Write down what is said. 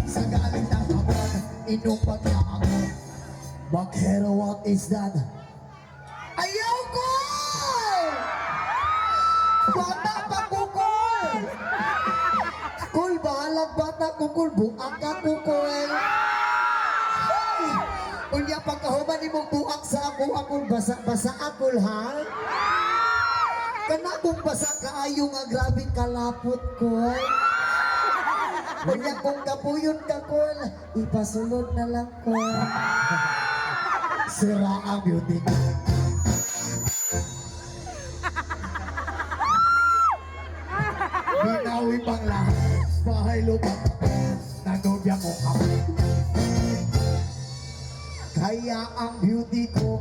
Sa galing ng abon, inupag na ako. Bakero, what is that? Ayaw ko! Bata pa kukul! Kul, bahalag bata kukul, buang ka kukul! Unya pagkahuman ni mong buang sa ako, akul basa-basa akul, ha? Kana kung basa kaayo nga grabing kalapot ko. Unya kung kapuyon ka ko, ipasulod na lang ko. Sira ang beauty. Binawi pang lahat, bahay lupang nanobya ko kami. Kaya ang beauty ko